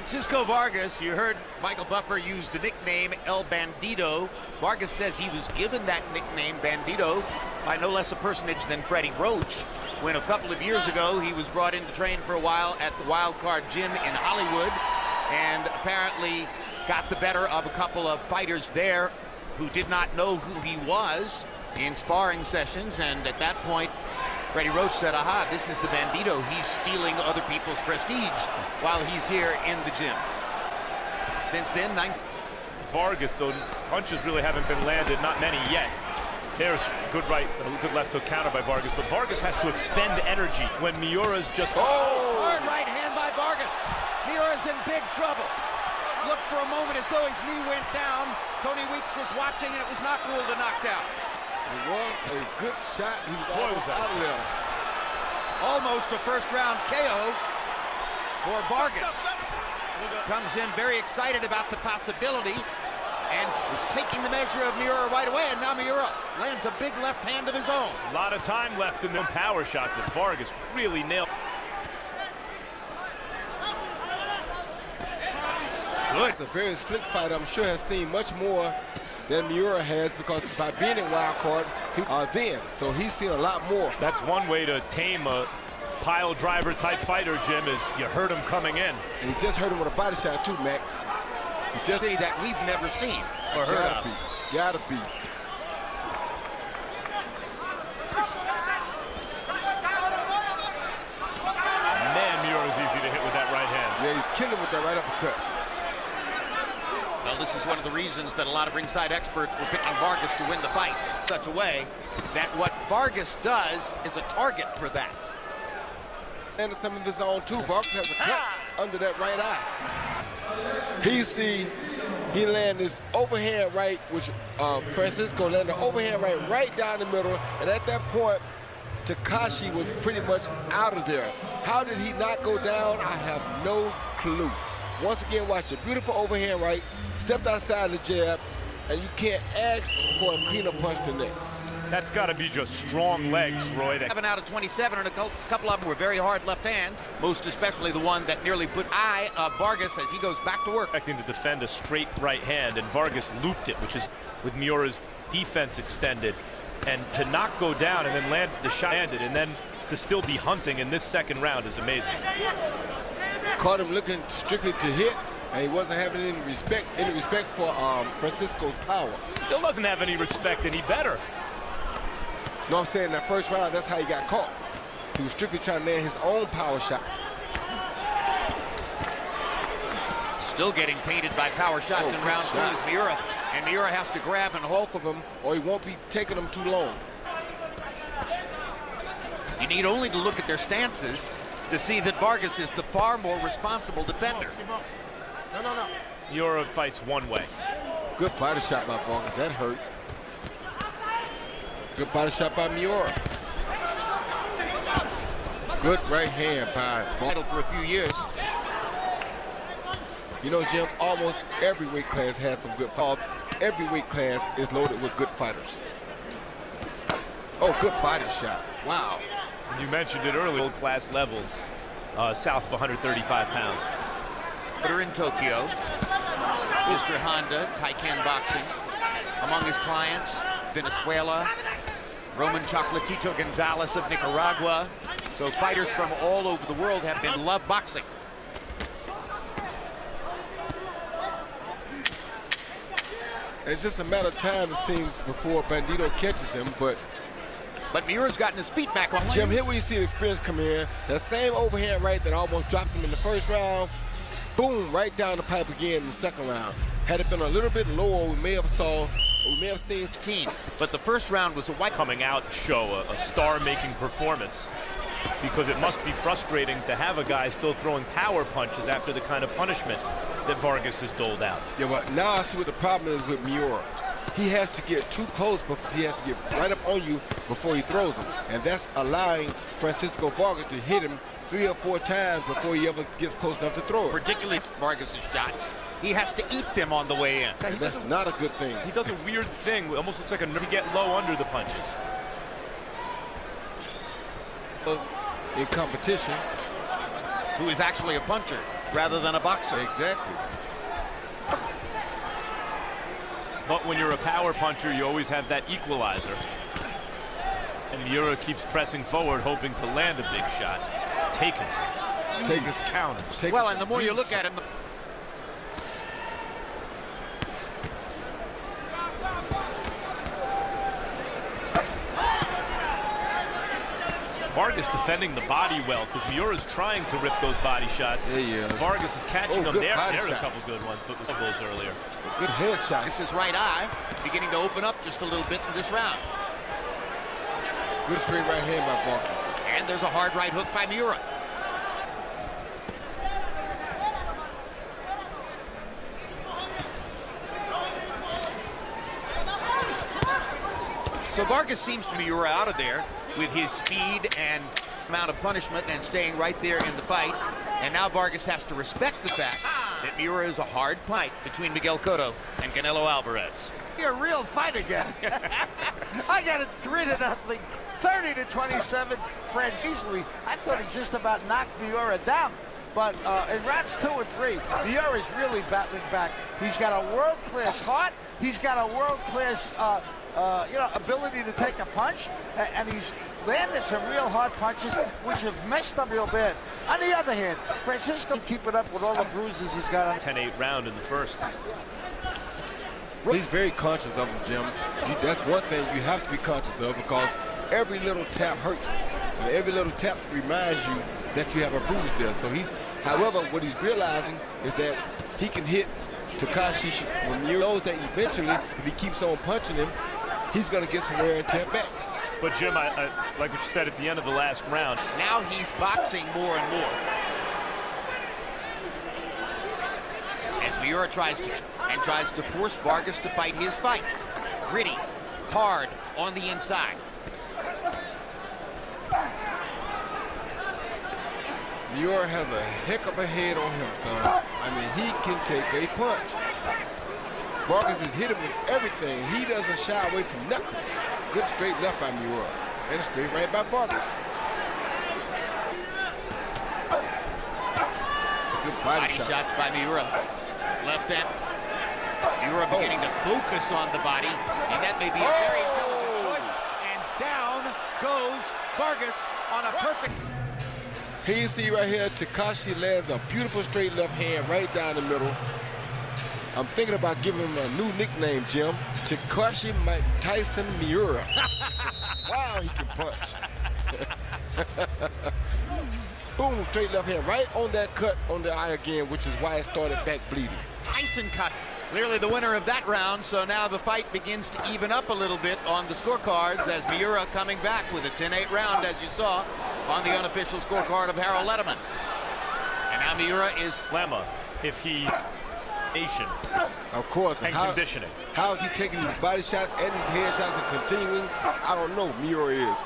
Francisco Vargas, you heard Michael Buffer use the nickname El Bandido. Vargas says he was given that nickname, Bandido, by no less a personage than Freddie Roach, when a couple of years ago he was brought in to train for a while at the Wild Card Gym in Hollywood, and apparently got the better of a couple of fighters there who did not know who he was in sparring sessions, and at that point Freddie Roach said, aha, this is the Bandido. He's stealing other people's prestige while he's here in the gym. Since then, Vargas, though, punches really haven't been landed, not many yet. There's good right, good left hook counter by Vargas, but Vargas has to expend energy when Miura's just... Hard right hand by Vargas. Miura's in big trouble. Looked for a moment as though his knee went down. Tony Weeks was watching, and it was not ruled a knockdown. It was a good shot. He was almost out of there. Almost a first-round KO for Vargas. Comes in very excited about the possibility and is taking the measure of Miura right away, and now Miura lands a big left hand of his own. A lot of time left in the power shot that Vargas really nailed. Good. It's a very slick fight. I'm sure has seen much more than Miura has, because by being in wild card, so he's seen a lot more. That's one way to tame a pile driver type fighter, Jim, is you hurt him coming in. And he just hurt him with a body shot too, Max. He just see that we've never seen or heard of. Gotta be. Man, Miura's easy to hit with that right hand. Yeah, he's killing with that right uppercut. Well, this is one of the reasons that a lot of ringside experts were picking Vargas to win the fight in such a way that what Vargas does is a target for that. And some of his own too. Vargas has a cut under that right eye. He landed this overhand right, which Francisco landed overhand right down the middle, and at that point, Takashi was pretty much out of there. How did he not go down? I have no clue. Once again, watch a beautiful overhand right, stepped outside the jab, and you can't ask for a cleaner punch than that. That's got to be just strong legs, Roy. 7 out of 27, and a couple of them were very hard left hands, most especially the one that nearly put eye of Vargas as he goes back to work. Expecting to defend a straight right hand, and Vargas looped it, which is with Miura's defense extended. And to not go down and then land the shot landed, and then to still be hunting in this second round is amazing. Caught him looking strictly to hit, and he wasn't having any respect for Francisco's power. Still doesn't have any respect, and he better. No, I'm saying that first round, that's how he got caught. He was strictly trying to land his own power shot. Still getting painted by power shots in round 2 is Miura. And Miura has to grab and hold both of them, or he won't be taking them too long. You need only to look at their stances to see that Vargas is the far more responsible defender. No. Miura fights one way. Good body shot by Vargas. That hurt. Good body shot by Miura. Good right hand by Vargas. For a few years. You know, Jim, almost every weight class has some good fighters. Every weight class is loaded with good fighters. Oh, good body shot. Wow. You mentioned it earlier, old class levels, south of 135 pounds. But are in Tokyo. Mr. Honda, Taikan Boxing. Among his clients, Venezuela, Roman Chocolatito Gonzalez of Nicaragua. So fighters from all over the world have been loved boxing. It's just a matter of time, it seems, before Bandido catches him, but Miura's gotten his feet back on. Jim, here where you see the experience come in, that same overhand right that almost dropped him in the first round, boom, right down the pipe again in the second round. Had it been a little bit lower, we may have seen 16, but the first round was a white coming out show, a star-making performance, because it must be frustrating to have a guy still throwing power punches after the kind of punishment that Vargas has doled out. Yeah, but now I see what the problem is with Miura. He has to get too close because he has to get right up on you before he throws them. And that's allowing Francisco Vargas to hit him 3 or 4 times before he ever gets close enough to throw it. Particularly Vargas' shots. He has to eat them on the way in. And that's not a good thing. He does a weird thing. It almost looks like to get low under the punches. In competition. Who is actually a puncher. rather than a boxer. Exactly. But when you're a power puncher, you always have that equalizer. And Miura keeps pressing forward, hoping to land a big shot. Taking some counters. Well, and the more you look at him, Vargas defending the body well, because Miura's trying to rip those body shots. Yeah, yeah. Vargas is catching them. There's shots. a couple good ones, but with goals earlier. Good head shot. this is right eye beginning to open up just a little bit in this round. Good straight right hand by Vargas. And there's a hard right hook by Miura. So Vargas seems to be Miura out of there with his speed and amount of punishment and staying right there in the fight. And now Vargas has to respect the fact that Miura is a hard fight between Miguel Cotto and Canelo Alvarez. A real fight again. I got it 3-0, 30-27. France easily. I thought he just about knocked Miura down. But in rounds 2 and 3, Miura is really battling back. He's got a world-class heart. He's got a world-class ability to take a punch, and he's landed some real hard punches, which have messed up real bad. On the other hand, Francisco keep it up with all the bruises he's got on. 10-8 round in the first. He's very conscious of him, Jim. That's one thing you have to be conscious of, because every little tap hurts. And every little tap reminds you that you have a bruise there. So however, what he's realizing is that he can hit Takashi when he knows that eventually, if he keeps on punching him, he's going to get some wear and tear back. But Jim, I like what you said at the end of the last round. Now he's boxing more and more. As Miura tries to force Vargas to fight his fight. Gritty, hard on the inside. Miura has a heck of a head on him, son. I mean, he can take a punch. Vargas has hit him with everything. He doesn't shy away from nothing. Good straight left by Miura, and a straight right by Vargas. Good body shots by Miura. Left hand. Miura beginning to focus on the body, and that may be a very intelligent choice. And down goes Vargas on a perfect. Here you see right here, Takashi lands a beautiful straight left hand right down the middle. I'm thinking about giving him a new nickname, Jim. Takashi Mike Tyson Miura. Wow, he can punch. Boom, straight left hand, right on that cut on the eye again, which is why it started back bleeding. Tyson cut. Clearly the winner of that round, so now the fight begins to even up a little bit on the scorecards as Miura coming back with a 10-8 round, as you saw on the unofficial scorecard of Harold Letterman. And now Miura is... Lemma, if he... Nation. Of course. And conditioning. How is he taking these body shots and these head shots and continuing? I don't know. Miura is.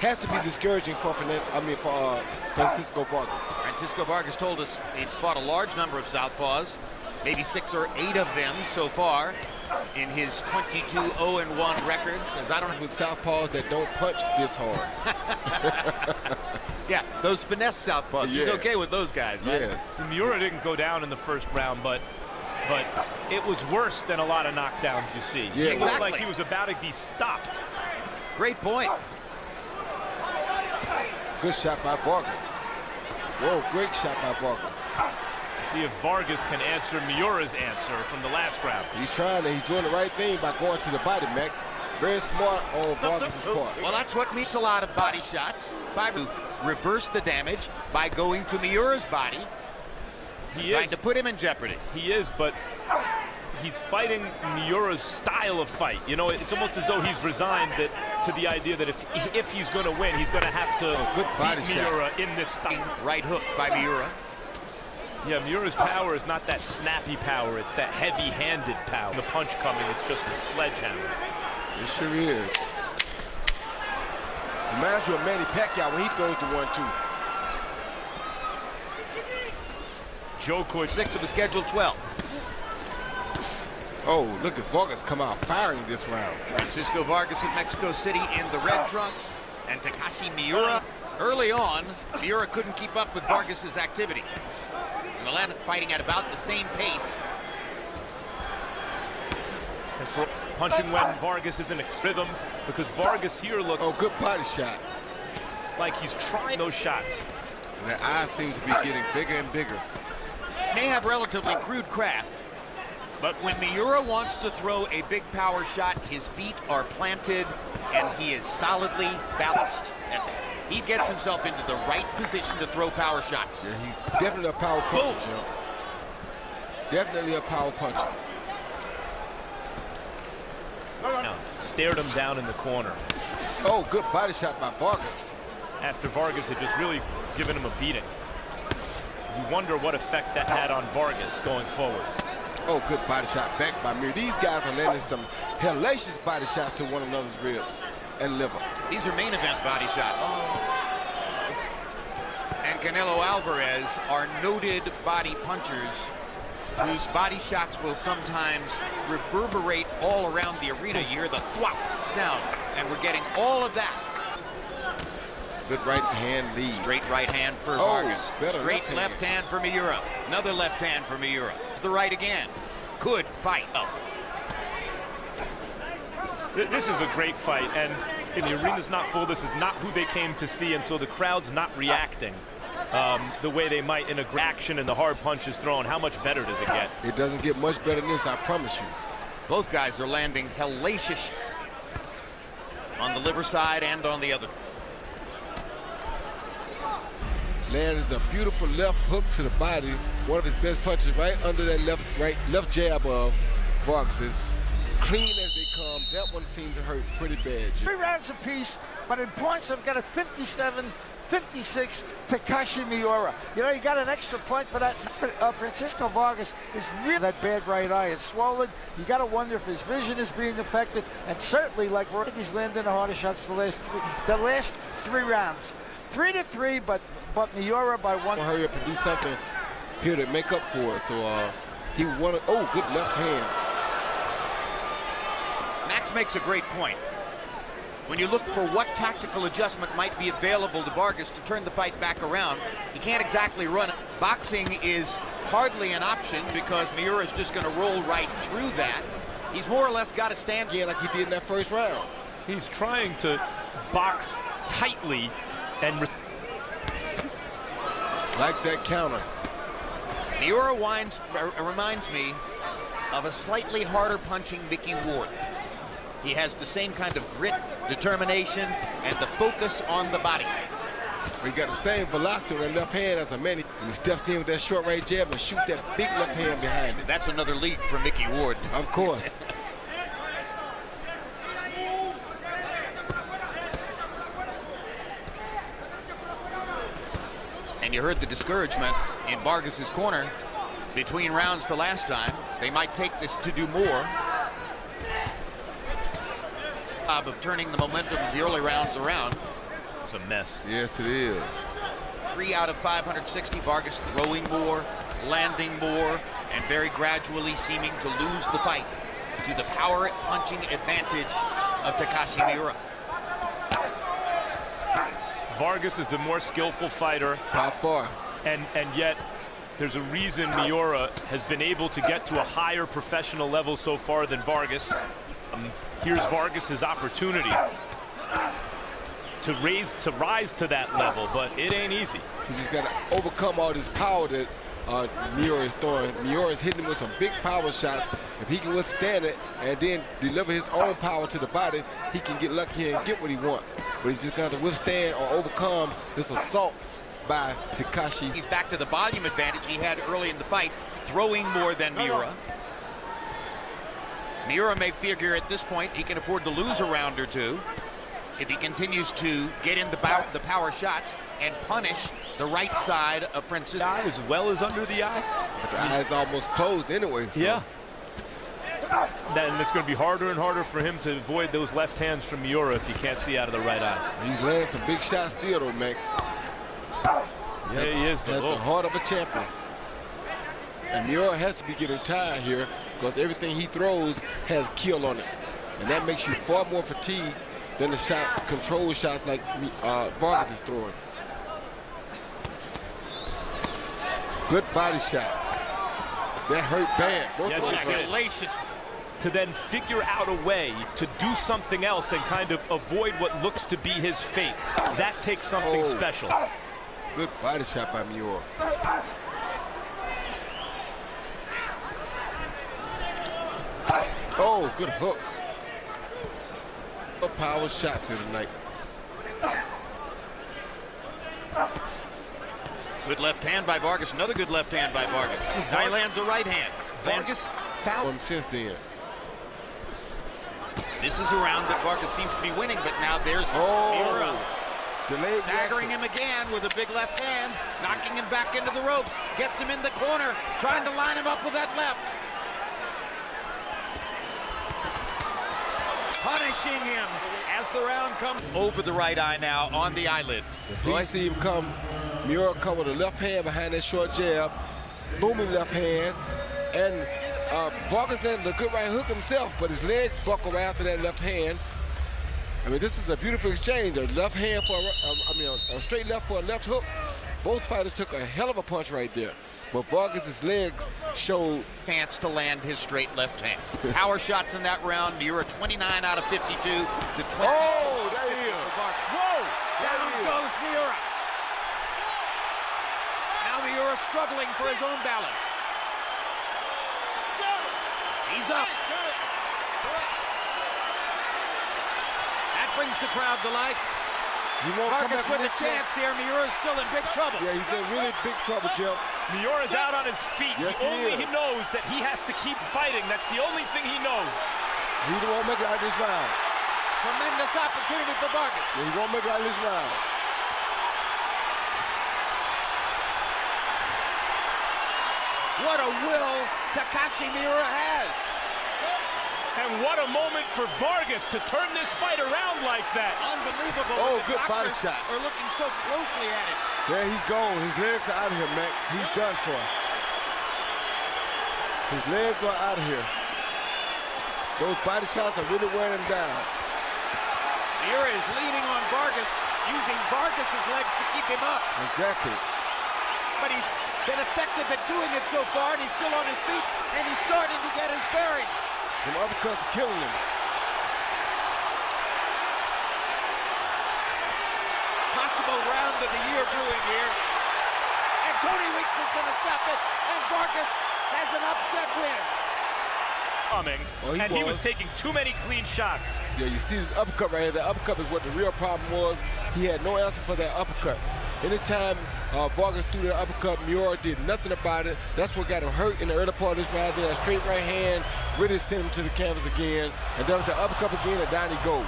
Has to be discouraging for Francisco Vargas. Francisco Vargas told us he's fought a large number of southpaws, maybe 6 or 8 of them so far in his 22-0-1 record. Says I don't know with southpaws that don't punch this hard. Yeah, those finesse southpaws. Yes. He's okay with those guys, right? Yes. Miura didn't go down in the first round, but it was worse than a lot of knockdowns you see. Yeah, It looked like he was about to be stopped. Great point. Good shot by Vargas. Whoa, great shot by Vargas. See if Vargas can answer Miura's answer from the last round. He's trying to, he's doing the right thing by going to the body, Max. Very smart on Vargas' part. Well, that's what means a lot of body shots. To reverse the damage by going to Miura's body. Trying to put him in jeopardy. He is, but he's fighting Miura's style of fight. You know, it's almost as though he's resigned to the idea that if he's going to win, he's going to have to beat Miura in this style. Right hook by Miura. Yeah, Miura's power is not that snappy power. It's that heavy-handed power. The punch coming, it's just a sledgehammer. It sure is. Reminds you of Manny Pacquiao when he throws the 1-2. Jokovic. 6 of a scheduled 12. Oh, look at Vargas come out firing this round. Francisco Vargas of Mexico City in the red trunks, and Takashi Miura. Early on, Miura couldn't keep up with Vargas's activity. The left fighting at about the same pace. And for punching when Vargas isn't in rhythm, because Vargas here looks... Oh, good body shot. Like he's trying those shots. And the eye seems to be getting bigger and bigger. May have relatively crude craft, but when Miura wants to throw a big power shot, his feet are planted and he is solidly balanced. He gets himself into the right position to throw power shots. Yeah, he's definitely a power puncher, Joe. Definitely a power puncher. Now, stared him down in the corner. Oh, good body shot by Vargas. After Vargas had just really given him a beating. You wonder what effect that had on Vargas going forward. Oh, good body shot back by Miura. These guys are landing some hellacious body shots to one another's ribs and liver. These are main event body shots. And Canelo Alvarez are noted body punchers whose body shots will sometimes reverberate all around the arena. You hear the thwap sound, and we're getting all of that. Good right hand lead. Straight right hand for Vargas. Straight left hand for Miura. Another left hand for Miura. It's the right again. Good fight. Oh. This is a great fight, and the arena's not full. This is not who they came to see, and so the crowd's not reacting the way they might in a action and the hard punches thrown. How much better does it get? It doesn't get much better than this, I promise you. Both guys are landing hellacious on the liver side and on the other. Lands a beautiful left hook to the body. One of his best punches right under that left jab of Vargas. Clean as they come. That one seemed to hurt pretty bad, Jim. 3 rounds apiece, but in points I've got a 57-56 Takashi Miura. You know, you got an extra point for that. Francisco Vargas is really that bad right eye. It's swollen. You got to wonder if his vision is being affected. And certainly, like I think he's landing the harder shots the last three rounds. 3-3, but Miura by one. Hurry up and do something here to make up for it. So he wanted. Oh, good left hand. Max makes a great point. When you look for what tactical adjustment might be available to Vargas to turn the fight back around, he can't exactly run it. Boxing is hardly an option because Miura is just going to roll right through that. He's more or less got to stand again like he did in that first round. He's trying to box tightly and like that counter. Miura reminds me of a slightly harder punching Mickey Ward. He has the same kind of grit, determination, and the focus on the body. He got the same velocity on that left hand as a man. He steps in with that short right jab and shoot that big left hand behind it. That's another league for Mickey Ward. Of course. And you heard the discouragement in Vargas's corner between rounds the last time. They might take this to do more. Of turning the momentum of the early rounds around. It's a mess. Yes, it is. 3 out of 560. Vargas throwing more, landing more, and very gradually seeming to lose the fight to the power punching advantage of Takashi Miura. Vargas is the more skillful fighter. By far. And yet, there's a reason Miura has been able to get to a higher professional level so far than Vargas. Here's Vargas' opportunity to rise to that level, but it ain't easy. He's just got to overcome all this power that Miura is throwing. Miura is hitting him with some big power shots. If he can withstand it and then deliver his own power to the body, he can get lucky and get what he wants. But he's just got to withstand or overcome this assault by Takashi. He's back to the volume advantage he had early in the fight, throwing more than Miura. Miura may figure at this point he can afford to lose a round or two if he continues to get in the power shots and punish the right side of Francisco. As well as under the eye. But the eye is almost closed anyway. So. Yeah. Then it's going to be harder and harder for him to avoid those left hands from Miura if he can't see out of the right eye. He's landing some big shots still though, Max. Yeah, he is. Has the heart of a champion. And Miura has to be getting tired here because everything he throws has kill on it. And that makes you far more fatigued than the shots, control shots like Vargas is throwing. Good body shot. That hurt bad. Yes, it did. Hellacious. To then figure out a way to do something else and kind of avoid what looks to be his fate. That takes something special. Good body shot by Miura. Oh, good hook. Good power shots here tonight. Good left hand by Vargas. Another good left hand by Vargas. Now he lands a right hand. Vargas fouled him since then. This is a round that Vargas seems to be winning, but now there's Miura. Delayed Staggering reaction. him again with a big left hand, knocking him back into the ropes, gets him in the corner, trying to line him up with that left. Punishing him as the round comes. Over the right eye now, on the eyelid. You see him come, Miura come with a left hand behind that short jab, booming left hand, and Vargas landed a good right hook himself, but his legs buckle right after that left hand. I mean, this is a beautiful exchange. A left hand for, a straight left for a left hook. Both fighters took a hell of a punch right there. But Vargas' legs showed chance to land his straight left hand. Power shots in that round. Miura 29 out of 52 to 20. Oh, there he is. Whoa! Down goes Miura. Now Miura struggling for his own balance. He's up. That brings the crowd to life. He won't come Vargas back with from a this chance here. Miura's still in big trouble. Yeah, he's in really big trouble, Jim. Miura's out on his feet. Yes, He knows that he has to keep fighting. That's the only thing he knows. He won't make it out of this round. Tremendous opportunity for Vargas. Yeah, he won't make it out of this round. What a will Takashi Miura has. And what a moment for Vargas to turn this fight around like that. Unbelievable. Oh, The good body doctors shot. are looking so closely at him. Yeah, he's gone. His legs are out of here, Max. He's done for. His legs are out of here. Those body shots are really wearing him down. Miura is leaning on Vargas, using Vargas' legs to keep him up. Exactly. But he's been effective at doing it so far, and he's still on his feet, and he's starting to get his bearings. Them uppercuts are killing him. Possible round of the year brewing here. And Tony Weeks is going to stop it, and Vargas has an upset win. Coming, and he was taking too many clean shots. Yeah, you see this uppercut right here. The uppercut is what the real problem was. He had no answer for that uppercut. Anytime Vargas threw that uppercut, Miura did nothing about it. That's what got him hurt in the early part of this round. Then that straight right hand really sent him to the canvas again. And then with the uppercut again, and down he goes.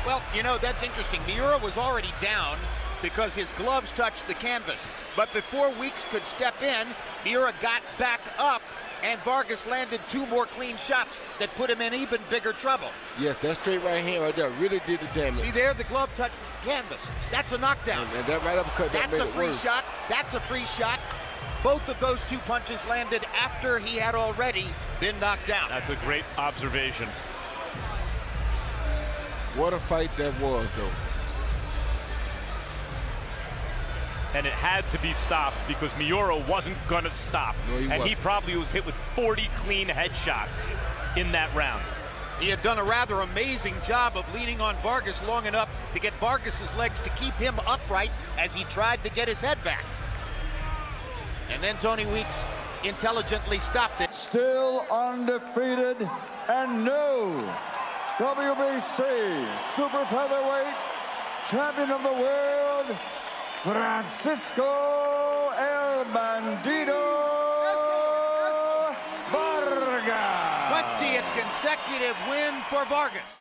Well, you know, that's interesting. Miura was already down because his gloves touched the canvas. But before Weeks could step in, Miura got back up, and Vargas landed two more clean shots that put him in even bigger trouble. Yes, that straight right hand right there really did the damage. See there, the glove touched the canvas. That's a knockdown. And that right uppercut, that made it worse. That's a free shot. That's a free shot. Both of those two punches landed after he had already been knocked down. That's a great observation. What a fight that was, though. And it had to be stopped because Miura wasn't going to stop. No, he wasn't. He probably was hit with 40 clean headshots in that round. He had done a rather amazing job of leaning on Vargas long enough to get Vargas's legs to keep him upright as he tried to get his head back. And then Tony Weeks intelligently stopped it. Still undefeated and new WBC Super Featherweight Champion of the World, Francisco El Bandido Vargas. 20th consecutive win for Vargas.